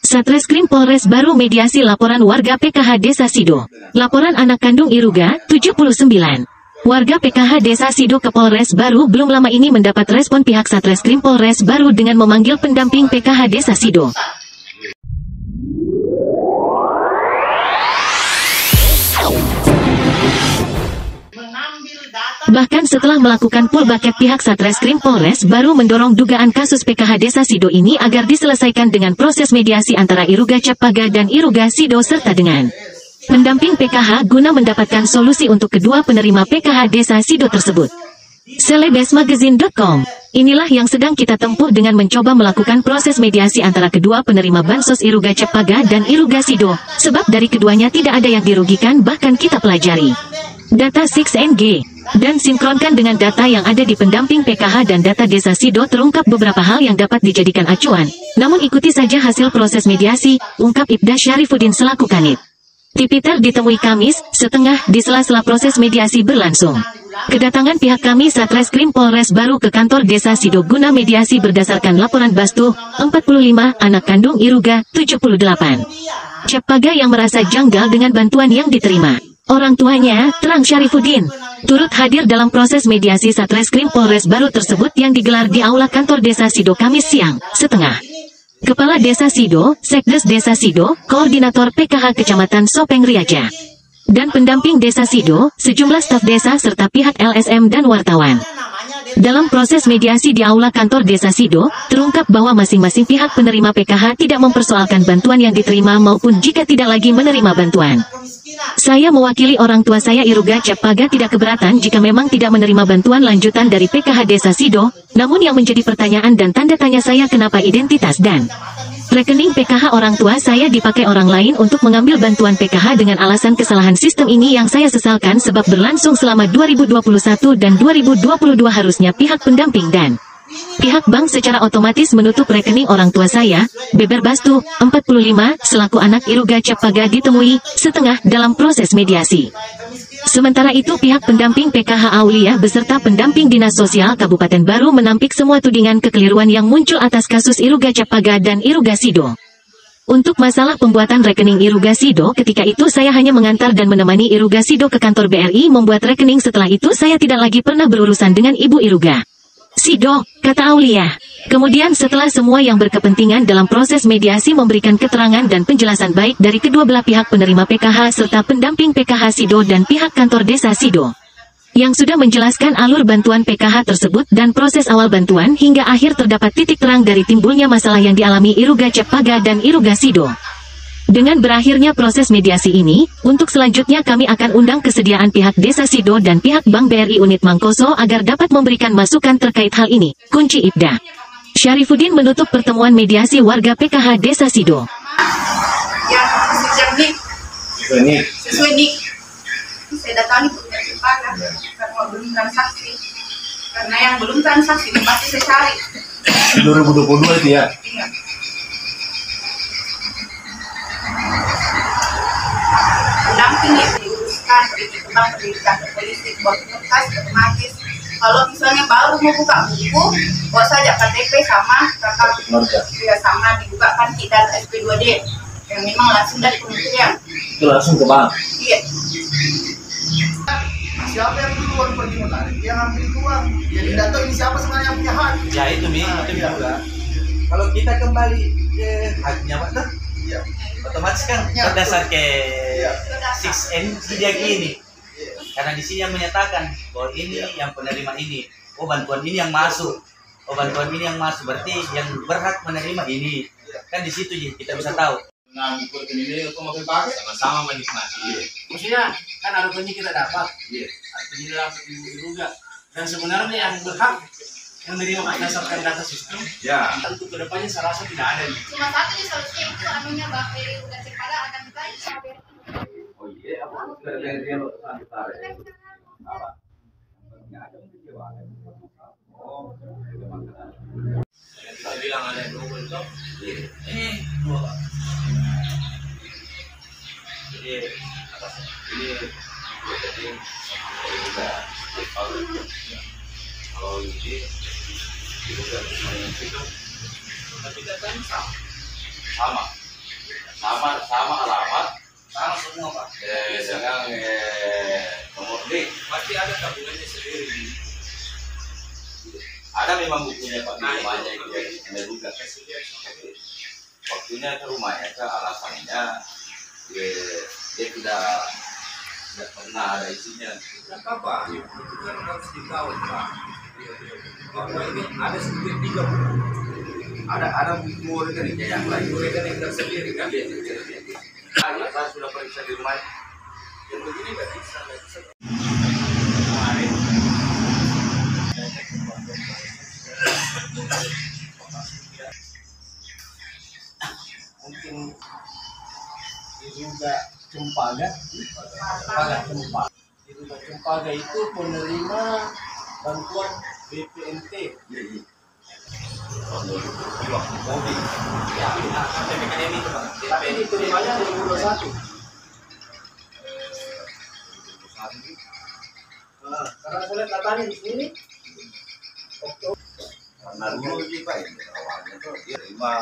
Satreskrim Polres Baru mediasi laporan warga PKH Desa Sido. Laporan anak kandung Iruga, 79. Warga PKH Desa Sido ke Polres Baru belum lama ini mendapat respon pihak Satreskrim Polres Baru dengan memanggil pendamping PKH Desa Sido. Bahkan setelah melakukan full bucket, pihak Satreskrim Polres Baru mendorong dugaan kasus PKH Desa Sido ini agar diselesaikan dengan proses mediasi antara Iruga Cepaga dan Iruga Sido serta dengan pendamping PKH guna mendapatkan solusi untuk kedua penerima PKH Desa Sido tersebut. Selebesmagazine.com. Inilah yang sedang kita tempuh dengan mencoba melakukan proses mediasi antara kedua penerima bansos Iruga Cepaga dan Iruga Sido, sebab dari keduanya tidak ada yang dirugikan. Bahkan kita pelajari data 6NG dan sinkronkan dengan data yang ada di pendamping PKH dan data Desa Sido, terungkap beberapa hal yang dapat dijadikan acuan. Namun ikuti saja hasil proses mediasi, ungkap Ibda Syarifuddin selaku Kanit Tipiter ditemui Kamis setengah di sela-sela proses mediasi berlangsung. Kedatangan pihak kami Satreskrim Polres Baru ke kantor Desa Sido guna mediasi berdasarkan laporan Bastu, 45, anak kandung Iruga, 78. Cepaga yang merasa janggal dengan bantuan yang diterima orang tuanya, terang Syarifuddin, turut hadir dalam proses mediasi Satreskrim Polres Baru tersebut yang digelar di aula kantor Desa Sido Kamis siang, setengah. Kepala Desa Sido, Sekdes Desa Sido, Koordinator PKH Kecamatan Sopeng Riaja, dan pendamping Desa Sido, sejumlah staf desa serta pihak LSM dan wartawan. Dalam proses mediasi di aula kantor Desa Sido, terungkap bahwa masing-masing pihak penerima PKH tidak mempersoalkan bantuan yang diterima maupun jika tidak lagi menerima bantuan. Saya mewakili orang tua saya Iruga Cepaga tidak keberatan jika memang tidak menerima bantuan lanjutan dari PKH Desa Sido, namun yang menjadi pertanyaan dan tanda tanya saya kenapa identitas dan rekening PKH orang tua saya dipakai orang lain untuk mengambil bantuan PKH dengan alasan kesalahan sistem ini yang saya sesalkan sebab berlangsung selama 2021 dan 2022 harusnya pihak pendamping dan pihak bank secara otomatis menutup rekening orang tua saya, Beber Bastu, 45, selaku anak Iruga Cepaga ditemui setengah dalam proses mediasi. Sementara itu pihak pendamping PKH Aulia beserta pendamping Dinas Sosial Kabupaten Baru menampik semua tudingan kekeliruan yang muncul atas kasus Iruga Cepaga dan Iruga Sido. Untuk masalah pembuatan rekening Iruga Sido, ketika itu saya hanya mengantar dan menemani Iruga Sido ke kantor BRI membuat rekening. Setelah itu saya tidak lagi pernah berurusan dengan Ibu Iruga Sido, kata Aulia. Kemudian setelah semua yang berkepentingan dalam proses mediasi memberikan keterangan dan penjelasan baik dari kedua belah pihak penerima PKH serta pendamping PKH Sido dan pihak kantor Desa Sido, yang sudah menjelaskan alur bantuan PKH tersebut dan proses awal bantuan hingga akhir terdapat titik terang dari timbulnya masalah yang dialami Iruga Cepaga dan Iruga Sido. Dengan berakhirnya proses mediasi ini, untuk selanjutnya kami akan undang kesediaan pihak Desa Sido dan pihak Bank BRI Unit Mangkoso agar dapat memberikan masukan terkait hal ini, kunci Ibda Syarifuddin menutup pertemuan mediasi warga PKH Desa Sido. Yang sesuai nik, saya datangi punya Cepaga karena belum transaksi. Karena yang belum transaksi pasti saya cari. 2022 itu ya? Iya. Pendamping yang diuruskan pendidikan politik buat kertas otomatis. Kalau misalnya baru mau buka buku, bawa saja KTP sama kakak ya, sama dibuka kan dan SP2D yang memang langsung dari kementerian. Itu langsung ke bank? Iya. Siapa yang duluan pergi menarik? Yang ambil uang. Jadi data ini siapa sebenarnya yang punya hak? Ya itu juga. Kalau kita kembali ke haknya Pak tuh, ya, otomatis kan berdasar ke 6N dia gini. Karena di sini yang menyatakan bahwa ini yang penerima ini, oh bantuan ini yang masuk, berarti yang berhak menerima ini. Kan di situ kita bisa tahu. Nah, buku ini aku mau pakai sama-sama menikmati. Maksudnya kan harapannya kita dapat, artinya dapat juga. Dan sebenarnya yang berhak menerima berdasarkan data sistem, Ya. untuk kedepannya saya rasa tidak ada. Cuma satu nih solusinya itu anunya Bang Beri udah Cepaga akan dibagi sama Beri. Oh iya, apa? Dari dia lo santai. Apa? Enggak ada kejewaan. Oh, Kita bilang ada yang double itu, ini dua Pak. Jadi atas ini jadi juga kalau ini juga itu tapi datanya sama sama alamat, Sama semua Pak. dengan nomor nik. Pasti ada tabungannya sendiri. Ada memang bukunya Pak di rumahnya itu yang juga. Waktunya ke rumahnya ke alasannya dia tidak pernah ada isinya. Tidak apa-apa, itu kan harus dikawal Pak. Bahwa ini ada sedikit 3 buku. Ada buku rekeningnya yang lain. Buku rekening tersendiri kan? Saya sudah periksa di rumah. Yang begini nggak bisa. Kemarin mungkin diduga Cempaka itu penerima bantuan BPNT. Tapi ini terimanya 2021. Karena saya lihat datanya di sini. Karena dulu Pak awalnya tuh dia terima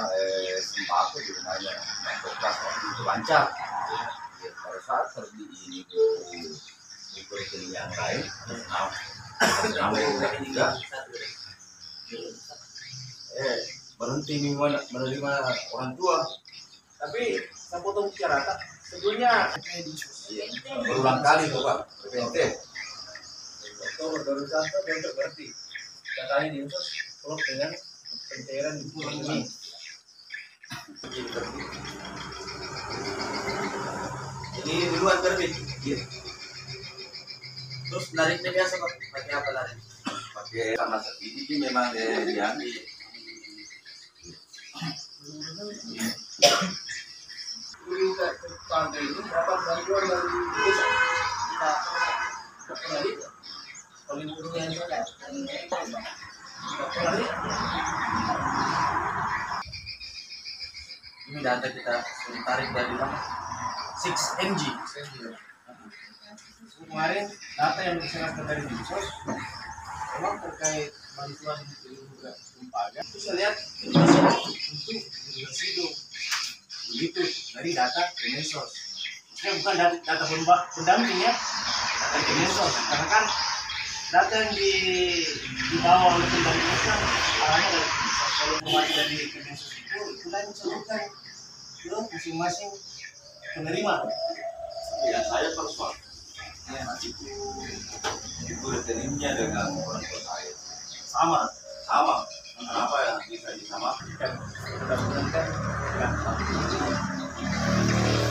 sembako di rumahnya, bekas waktu itu lancar. Ya, pada saat pergi ini buku rekening yang lain, nama yang juga berhenti menerima orang tua. Tapi saya potong bicara, sebelumnya Berulang kali tuh Pak, BPNT. Oktober 2021 untuk berarti datanya di Usos klub dengan pencairan ini. Ini duluan terbit. Terus nariknya biasa Pak, pakai apa narik? Pakai sama ini memang diambil. Juga Cempaka ini dapat bantuan dari desa. Kita pernah lihat. Kalau burungnya itu ada. Pernah lihat. Ini data kita sudah tarik dari mana? 6NG. Kemarin data yang diserahkan dari Dinsos memang terkait bantuan juga Cempaka. Itu saya lihat untuk Resido begitu dari data Kemensos. Maksudnya bukan data pendamping ya, data Kemensos. Karena kan data yang dibawa oleh pendamping itu kan arahnya dari Kemensos. Kalau mulai dari Kemensos itu kan disebutkan ke masing-masing penerima. Ya saya persoal. Ya, itu rekeningnya dengan orang tua saya. Sama. Apa yang bisa disamakan?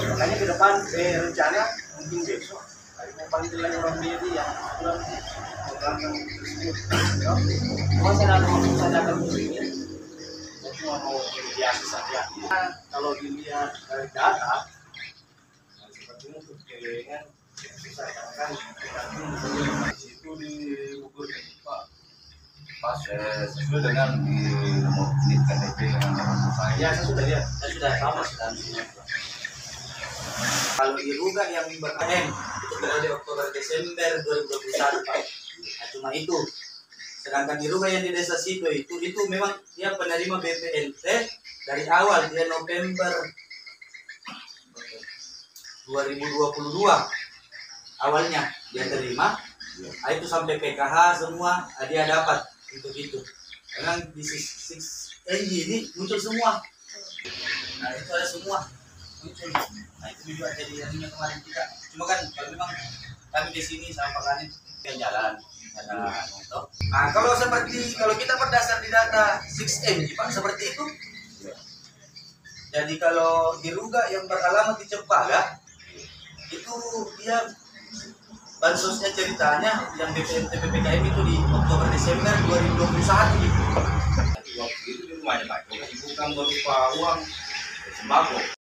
Makanya ke depan rencana mungkin besok mau panggil lagi orang BRI yang kurang yang tersebut. Cuma saya datang ke sini, saya cuma mau mediasi saja. Kalau dilihat dari data, seperti itu kewenangan susah kan di situ di Bogor Pak. Pas sesuai dengan di nomor nik KTP dengan nomor saya. Ya, saya sudah lihat. Saya sudah sama sudah. Kalau di Ruga yang berKM itu periode Oktober Desember 2021 Pak. Nah, cuma itu. Sedangkan di Ruga yang di desa situ itu memang dia penerima BPNT dari awal dia November 2022 awalnya dia terima. Nah, itu sampai PKH semua dia dapat itu. Karena di 6NG ini muncul semua. Nah itu ada semua muncul. Nah itu juga jadi harinya kemarin kita. Cuma kan kalau memang kami di sini sama Pak Kanin yang jalan. Nah kalau kita berdasar di data 6NG Pak seperti itu. Jadi kalau di Ruga yang beralamat di Cempaka itu dia bansosnya ceritanya yang BPNT PPKM itu di Oktober Desember 2021 gitu. Waktu itu di rumahnya Pak, bukan berupa uang sembako.